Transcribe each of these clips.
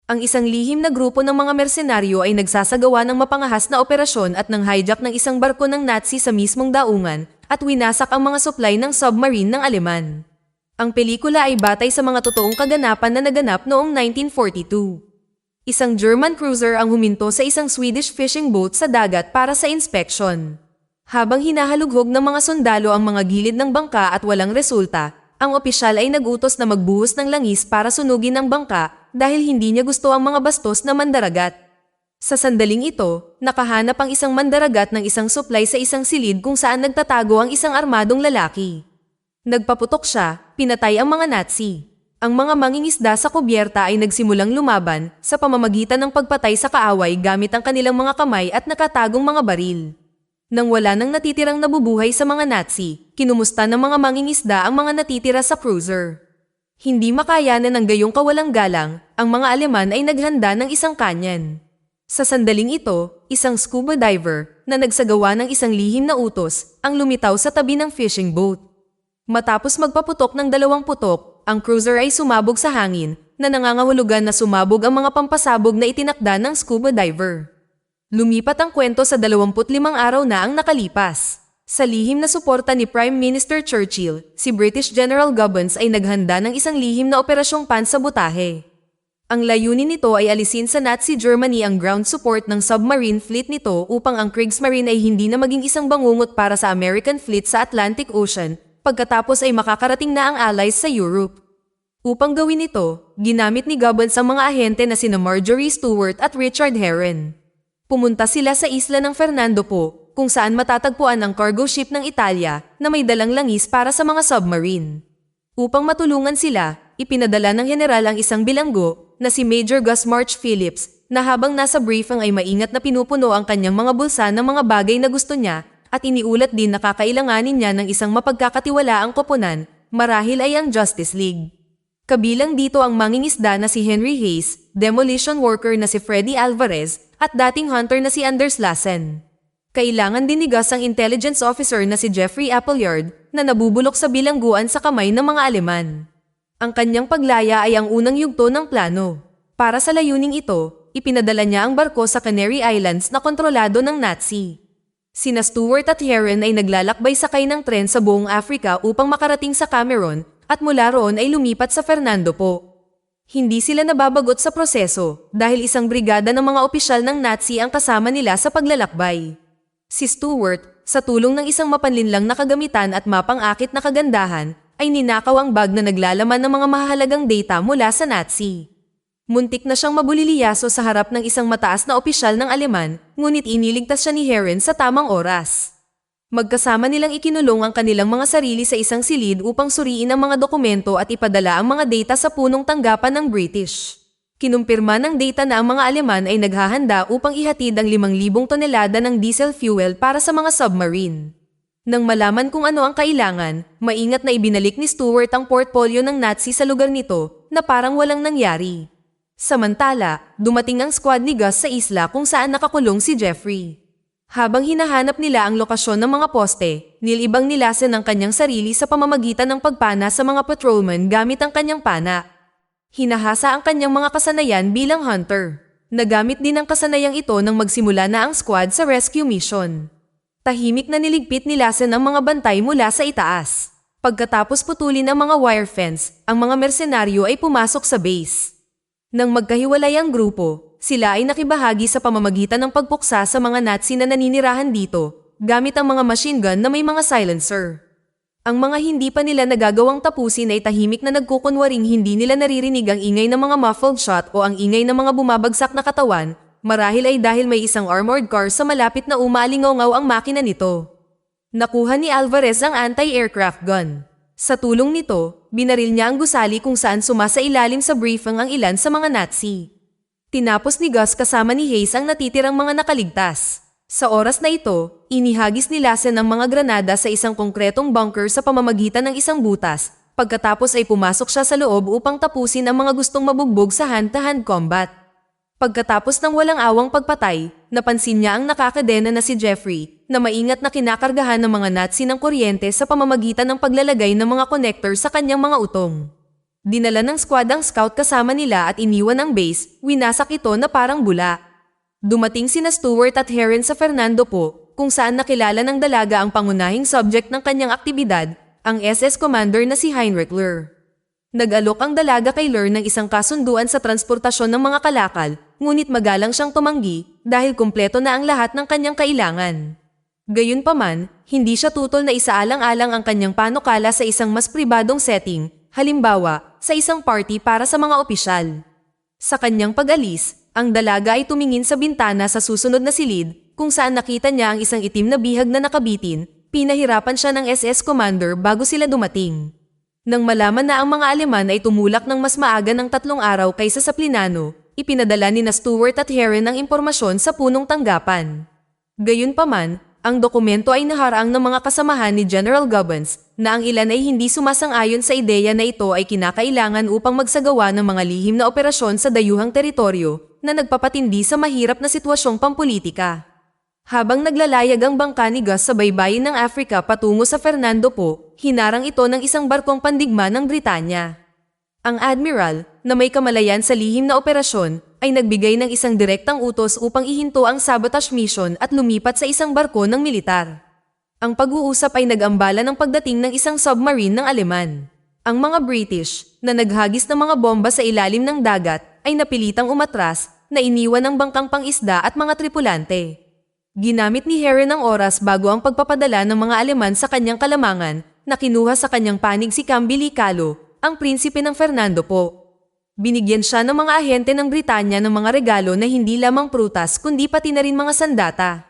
Ang isang lihim na grupo ng mga mersenaryo ay nagsasagawa ng mapangahas na operasyon at nang hijack ng isang barko ng Nazi sa mismong daungan at winasak ang mga supply ng submarine ng Aleman. Ang pelikula ay batay sa mga totoong kaganapan na naganap noong 1942. Isang German cruiser ang huminto sa isang Swedish fishing boat sa dagat para sa inspection. Habang hinahalughog ng mga sundalo ang mga gilid ng bangka at walang resulta, ang opisyal ay nagutos na magbuhos ng langis para sunugin ang bangka dahil hindi niya gusto ang mga bastos na mandaragat. Sa sandaling ito, nakahanap ang isang mandaragat ng isang supply sa isang silid kung saan nagtatago ang isang armadong lalaki. Nagpaputok siya, pinatay ang mga Nazi. Ang mga mangingisda sa kubyerta ay nagsimulang lumaban sa pamamagitan ng pagpatay sa kaaway gamit ang kanilang mga kamay at nakatagong mga baril. Nang wala nang natitirang nabubuhay sa mga Nazi, kinumusta ng mga mangingisda ang mga natitira sa cruiser. Hindi makayanan ng gayong kawalang galang, ang mga Aleman ay naghanda ng isang kanyan. Sa sandaling ito, isang scuba diver na nagsagawa ng isang lihim na utos ang lumitaw sa tabi ng fishing boat. Matapos magpaputok ng 2 putok, ang cruiser ay sumabog sa hangin na nangangahulugan na sumabog ang mga pampasabog na itinakda ng scuba diver. Lumipat ang kwento sa 25 araw na ang nakalipas. Sa lihim na suporta ni Prime Minister Churchill, si British General Goebbels ay naghanda ng isang lihim na operasyong pansabotahe. Ang layunin nito ay alisin sa Nazi Germany ang ground support ng submarine fleet nito upang ang Kriegsmarine ay hindi na maging isang bangungot para sa American fleet sa Atlantic Ocean, pagkatapos ay makakarating na ang Allies sa Europe. Upang gawin ito, ginamit ni Goebbels ang mga ahente na sina Marjorie Stewart at Richard Herron. Pumunta sila sa isla ng Fernando Po, kung saan matatagpuan ang cargo ship ng Italia na may dalang langis para sa mga submarine. Upang matulungan sila, ipinadala ng general ang isang bilanggo na si Major Gus March Phillips na habang nasa briefing ay maingat na pinupuno ang kanyang mga bulsa ng mga bagay na gusto niya at iniulat din na kakailanganin niya ng isang mapagkakatiwalaang koponan, marahil ay ang Justice League. Kabilang dito ang mangingisda na si Henry Hayes, demolition worker na si Freddy Alvarez, at dating hunter na si Anders Lassen. Kailangan din ni Gus ang intelligence officer na si Jeffrey Appleyard na nabubulok sa bilangguan sa kamay ng mga Aleman. Ang kanyang paglaya ay ang unang yugto ng plano. Para sa layuning ito, ipinadala niya ang barko sa Canary Islands na kontrolado ng Nazi. Sina Stewart at Herron ay naglalakbay sakay ng tren sa buong Africa upang makarating sa Cameroon at mula roon ay lumipat sa Fernando Po. Hindi sila nababagot sa proseso dahil isang brigada ng mga opisyal ng Nazi ang kasama nila sa paglalakbay. Si Stewart, sa tulong ng isang mapanlinlang na kagamitan at mapang-akit na kagandahan, ay ninakaw ang bag na naglalaman ng mga mahalagang data mula sa Nazi. Muntik na siyang mabuliliyaso sa harap ng isang mataas na opisyal ng Aleman, ngunit iniligtas siya ni Herron sa tamang oras. Magkasama nilang ikinulong ang kanilang mga sarili sa isang silid upang suriin ang mga dokumento at ipadala ang mga data sa punong tanggapan ng British. Kinumpirma ng data na ang mga Aleman ay naghahanda upang ihatid ang 5,000 tonelada ng diesel fuel para sa mga submarine. Nang malaman kung ano ang kailangan, maingat na ibinalik ni Stewart ang portfolio ng Nazi sa lugar nito na parang walang nangyari. Samantala, dumating ang squad ni Gus sa isla kung saan nakakulong si Jeffrey. Habang hinahanap nila ang lokasyon ng mga poste, nilibang ni Lassen ang kanyang sarili sa pamamagitan ng pagpana sa mga patrolman gamit ang kanyang pana. Hinahasa ang kanyang mga kasanayan bilang hunter. Nagamit din ang kasanayang ito nang magsimula na ang squad sa rescue mission. Tahimik na niligpit ni Lassen ang mga bantay mula sa itaas. Pagkatapos putulin ang mga wire fence, ang mga mersenaryo ay pumasok sa base. Nang magkahiwalay ang grupo, sila ay nakibahagi sa pamamagitan ng pagpuksa sa mga Nazi na naninirahan dito, gamit ang mga machine gun na may mga silencer. Ang mga hindi pa nila nagagawang tapusin ay tahimik na nagkukunwaring hindi nila naririnig ang ingay ng mga muffled shot o ang ingay ng mga bumabagsak na katawan, marahil ay dahil may isang armored car sa malapit na umalingaw ang makina nito. Nakuha ni Alvarez ang anti-aircraft gun. Sa tulong nito, binaril niya ang gusali kung saan sumasailalim sa briefing ang ilan sa mga Nazi. Tinapos ni Gus kasama ni Hayes ang natitirang mga nakaligtas. Sa oras na ito, inihagis ni Lassen ang mga granada sa isang konkretong bunker sa pamamagitan ng isang butas. Pagkatapos ay pumasok siya sa loob upang tapusin ang mga gustong mabugbog sa hand-to-hand combat. Pagkatapos ng walang awang pagpatay, napansin niya ang nakakadena na si Jeffrey na maingat na kinakargahan ng mga Nazi ng kuryente sa pamamagitan ng paglalagay ng mga connector sa kanyang mga utong. Dinala ng squad ang scout kasama nila at iniwan ang base, winasak ito na parang bula. Dumating sina Stewart at Heron sa Fernando Po, kung saan nakilala ng dalaga ang pangunahing subject ng kanyang aktibidad, ang SS Commander na si Heinrich Ler. Nag-alok ang dalaga kay Ler ng isang kasunduan sa transportasyon ng mga kalakal, ngunit magalang siyang tumanggi dahil kumpleto na ang lahat ng kanyang kailangan. Gayunpaman, hindi siya tutol na isaalang-alang ang kanyang panukala sa isang mas pribadong setting, halimbawa, sa isang party para sa mga opisyal. Sa kanyang pag-alis, ang dalaga ay tumingin sa bintana sa susunod na silid, kung saan nakita niya ang isang itim na bihag na nakabitin, pinahirapan siya ng SS Commander bago sila dumating. Nang malaman na ang mga Aleman ay tumulak ng mas maaga ng 3 araw kaysa sa plinano, ipinadala ni na Stewart at Heron ang impormasyon sa punong tanggapan. Gayunpaman, ang dokumento ay naharaang ng mga kasamahan ni General Gubbins na ang ilan ay hindi sumasang-ayon sa ideya na ito ay kinakailangan upang magsagawa ng mga lihim na operasyon sa dayuhang teritoryo na nagpapatindi sa mahirap na sitwasyong pampolitika. Habang naglalayag ang bangka ni Gus sa baybayin ng Africa patungo sa Fernando Po, hinarang ito ng isang barkong pandigma ng Britanya. Ang Admiral, na may kamalayan sa lihim na operasyon, ay nagbigay ng isang direktang utos upang ihinto ang sabotage mission at lumipat sa isang barko ng militar. Ang pag-uusap ay nag-ambala ng pagdating ng isang submarine ng Aleman. Ang mga British, na naghagis ng mga bomba sa ilalim ng dagat, ay napilitang umatras na iniwan ng bangkang pangisda at mga tripulante. Ginamit ni Heron ang oras bago ang pagpapadala ng mga Aleman sa kanyang kalamangan na kinuha sa kanyang panig si Cambili Calo, ang prinsipe ng Fernando Po. Binigyan siya ng mga ahente ng Britanya ng mga regalo na hindi lamang prutas kundi pati na rin mga sandata.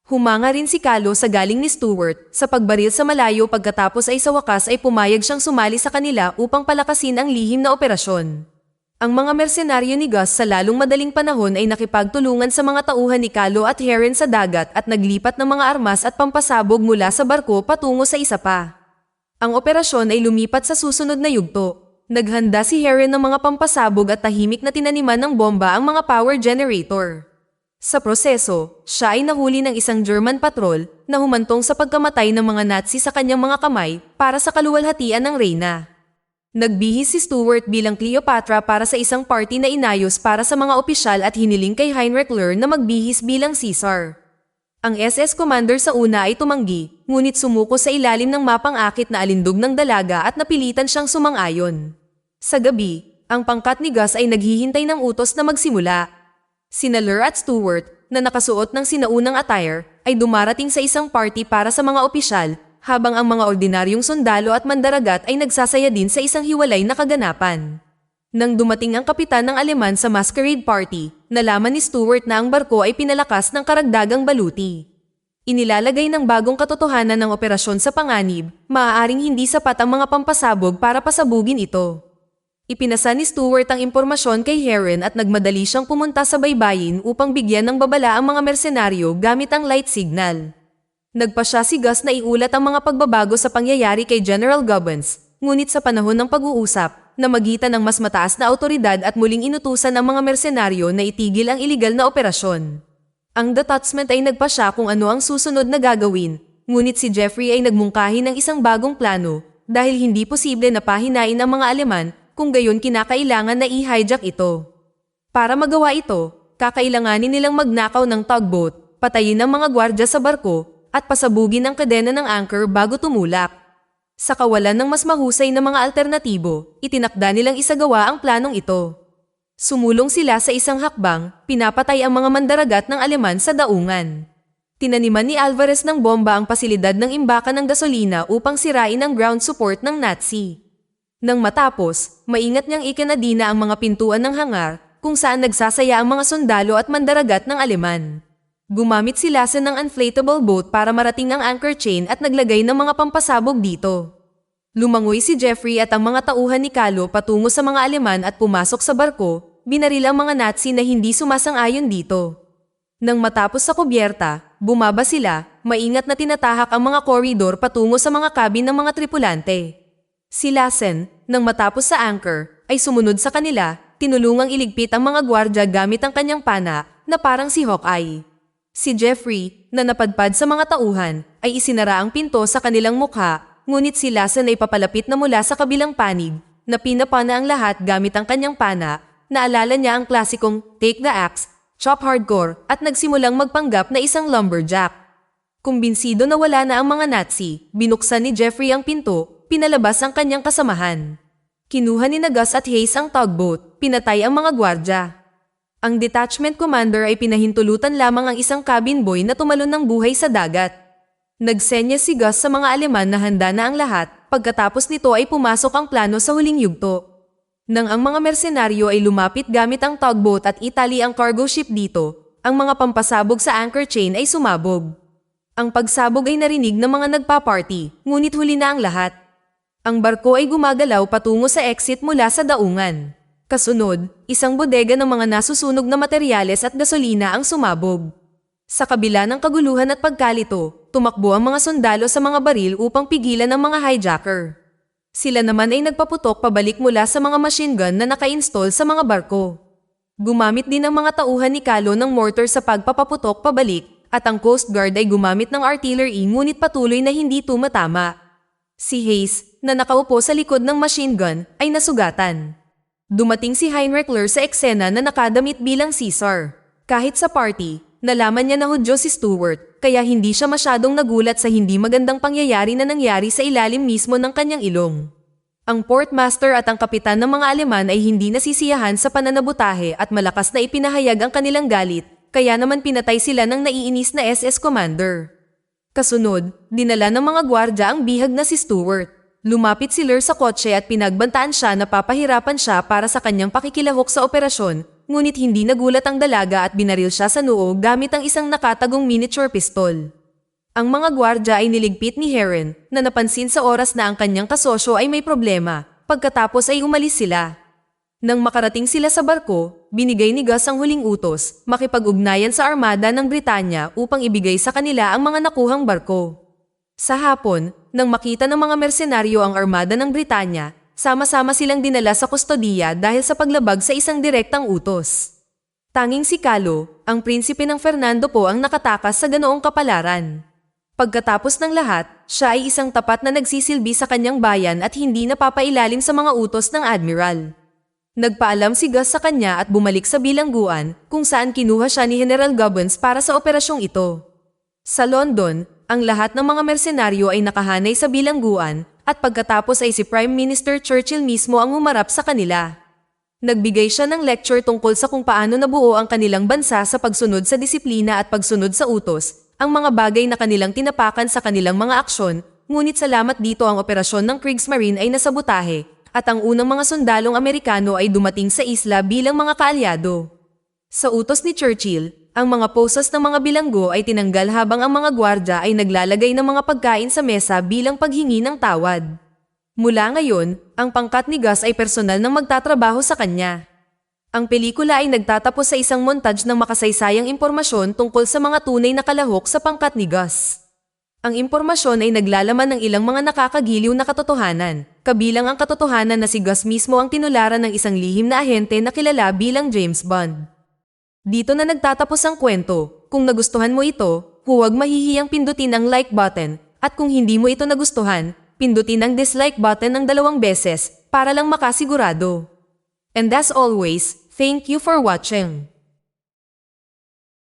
Humanga rin si Calo sa galing ni Stewart sa pagbaril sa malayo pagkatapos ay sa wakas ay pumayag siyang sumali sa kanila upang palakasin ang lihim na operasyon. Ang mga mersenaryo ni Gus sa lalong madaling panahon ay nakipagtulungan sa mga tauhan ni Calo at Heron sa dagat at naglipat ng mga armas at pampasabog mula sa barko patungo sa isa pa. Ang operasyon ay lumipat sa susunod na yugto. Naghanda si Heron ng mga pampasabog at tahimik na tinaniman ng bomba ang mga power generator. Sa proseso, siya ay nahuli ng isang German patrol na humantong sa pagkamatay ng mga Nazi sa kanyang mga kamay para sa kaluwalhatian ng Reyna. Nagbihis si Stewart bilang Cleopatra para sa isang party na inayos para sa mga opisyal at hiniling kay Heinrich Ler na magbihis bilang Caesar. Ang SS Commander sa una ay tumanggi, ngunit sumuko sa ilalim ng mapang akit na alindog ng dalaga at napilitan siyang sumang-ayon. Sa gabi, ang pangkat ni Gus ay naghihintay ng utos na magsimula. Sina Ler at Stewart, na nakasuot ng sinaunang attire, ay dumarating sa isang party para sa mga opisyal, habang ang mga ordinaryong sundalo at mandaragat ay nagsasaya din sa isang hiwalay na kaganapan. Nang dumating ang kapitan ng Aleman sa masquerade party, nalaman ni Stewart na ang barko ay pinalakas ng karagdagang baluti. Inilalagay ng bagong katotohanan ng operasyon sa panganib, maaaring hindi sapat ang mga pampasabog para pasabugin ito. Ipinasa ni Stewart ang impormasyon kay Heron at nagmadali siyang pumunta sa baybayin upang bigyan ng babala ang mga mersenaryo gamit ang light signal. Nagpasya si Gus na iulat ang mga pagbabago sa pangyayari kay General Gubbins, ngunit sa panahon ng pag-uusap, namagitan ng mas mataas na autoridad at muling inutusan ang mga mersenaryo na itigil ang iligal na operasyon. Ang detachment ay nagpasya kung ano ang susunod na gagawin, ngunit si Jeffrey ay nagmungkahi ng isang bagong plano dahil hindi posible na pahinain ang mga Aleman kung gayon kinakailangan na i-hijack ito. Para magawa ito, kakailanganin nilang magnakaw ng tugboat, patayin ang mga gwardya sa barko, at pasabugin ang kadena ng anchor bago tumulak. Sa kawalan ng mas mahusay na mga alternatibo, itinakda nilang isagawa ang planong ito. Sumulong sila sa isang hakbang, pinapatay ang mga mandaragat ng Aleman sa daungan. Tinaniman ni Alvarez ng bomba ang pasilidad ng imbakan ng gasolina upang sirain ang ground support ng Nazi. Nang matapos, maingat niyang ikinadina ang mga pintuan ng hangar kung saan nagsasaya ang mga sundalo at mandaragat ng Aleman. Gumamit si Lassen ng inflatable boat para marating ang anchor chain at naglagay ng mga pampasabog dito. Lumangoy si Jeffrey at ang mga tauhan ni Calo patungo sa mga Aleman at pumasok sa barko, binaril ang mga Nazi na hindi sumasang-ayon dito. Nang matapos sa kubyerta, bumaba sila, maingat na tinatahak ang mga koridor patungo sa mga cabin ng mga tripulante. Si Lassen, nang matapos sa anchor, ay sumunod sa kanila, tinulungang iligpit ang mga gwardya gamit ang kanyang pana na parang si Hawkeye. Si Jeffrey, na napadpad sa mga tauhan, ay isinara ang pinto sa kanilang mukha, ngunit si Lassen ay papalapit na mula sa kabilang panig, Napina pa na ang lahat gamit ang kanyang pana, naalala niya ang klasikong Take the Axe, Chop Hardcore at nagsimulang magpanggap na isang lumberjack. Kumbinsido na wala na ang mga Nazi, binuksan ni Jeffrey ang pinto, pinalabas ang kanyang kasamahan. Kinuha ni Gus at Hayes ang tugboat, pinatay ang mga gwardya. Ang detachment commander ay pinahintulutan lamang ang isang cabin boy na tumalon ng buhay sa dagat. Nagsenya si Gus sa mga Aleman na handa na ang lahat, pagkatapos nito ay pumasok ang plano sa huling yugto. Nang ang mga mersenaryo ay lumapit gamit ang tugboat at itali ang cargo ship dito, ang mga pampasabog sa anchor chain ay sumabog. Ang pagsabog ay narinig ng mga nagpa-party, ngunit huli na ang lahat. Ang barko ay gumagalaw patungo sa exit mula sa daungan. Kasunod, isang bodega ng mga nasusunog na materyales at gasolina ang sumabog. Sa kabila ng kaguluhan at pagkalito, tumakbo ang mga sundalo sa mga baril upang pigilan ang mga hijacker. Sila naman ay nagpaputok pabalik mula sa mga machine gun na naka-install sa mga barko. Gumamit din ang mga tauhan ni Kalo ng mortar sa pagpapaputok pabalik at ang Coast Guard ay gumamit ng artillery ngunit patuloy na hindi tumatama. Si Hayes, na nakaupo sa likod ng machine gun, ay nasugatan. Dumating si Heinrich Ler sa eksena na nakadamit bilang Caesar. Kahit sa party, nalaman niya na Hudyo si Stuart, kaya hindi siya masyadong nagulat sa hindi magandang pangyayari na nangyari sa ilalim mismo ng kanyang ilong. Ang portmaster at ang kapitan ng mga Aleman ay hindi nasisiyahan sa pananabutahe at malakas na ipinahayag ang kanilang galit, kaya naman pinatay sila ng naiinis na SS commander. Kasunod, dinala ng mga gwardya ang bihag na si Stuart. Lumapit si Ler sa kotse at pinagbantaan siya na papahirapan siya para sa kanyang pakikilahok sa operasyon, ngunit hindi nagulat ang dalaga at binaril siya sa noo gamit ang isang nakatagong miniature pistol. Ang mga gwardya ay niligpit ni Heron na napansin sa oras na ang kanyang kasosyo ay may problema, pagkatapos ay umalis sila. Nang makarating sila sa barko, binigay ni Gus ang huling utos, makipag-ugnayan sa armada ng Britanya upang ibigay sa kanila ang mga nakuhang barko. Sa hapon, nang makita ng mga mersenaryo ang armada ng Britanya, sama-sama silang dinala sa kustodiya dahil sa paglabag sa isang direktang utos. Tanging si Kalo, ang prinsipe ng Fernando po ang nakatakas sa ganoong kapalaran. Pagkatapos ng lahat, siya ay isang tapat na nagsisilbi sa kanyang bayan at hindi napapailalim sa mga utos ng admiral. Nagpaalam si Gus sa kanya at bumalik sa bilangguan kung saan kinuha siya ni General Gubbins para sa operasyong ito. Sa London, ang lahat ng mga mersenaryo ay nakahanay sa bilangguan at pagkatapos ay si Prime Minister Churchill mismo ang umarap sa kanila. Nagbigay siya ng lecture tungkol sa kung paano nabuo ang kanilang bansa sa pagsunod sa disiplina at pagsunod sa utos, ang mga bagay na kanilang tinapakan sa kanilang mga aksyon, ngunit salamat dito ang operasyon ng Kriegsmarine ay nasabotahe at ang unang mga sundalong Amerikano ay dumating sa isla bilang mga kaalyado. Sa utos ni Churchill, ang mga posas ng mga bilanggo ay tinanggal habang ang mga gwardya ay naglalagay ng mga pagkain sa mesa bilang paghingi ng tawad. Mula ngayon, ang pangkat ni Gus ay personal nang magtatrabaho sa kanya. Ang pelikula ay nagtatapos sa isang montage ng makasaysayang impormasyon tungkol sa mga tunay na kalahok sa pangkat ni Gus. Ang impormasyon ay naglalaman ng ilang mga nakakagiliw na katotohanan, kabilang ang katotohanan na si Gus mismo ang tinularan ng isang lihim na ahente na kilala bilang James Bond. Dito na nagtatapos ang kwento. Kung nagustuhan mo ito, huwag mahihiyang pindutin ang like button, at kung hindi mo ito nagustuhan, pindutin ang dislike button ng 2 beses para lang makasigurado. And as always, thank you for watching.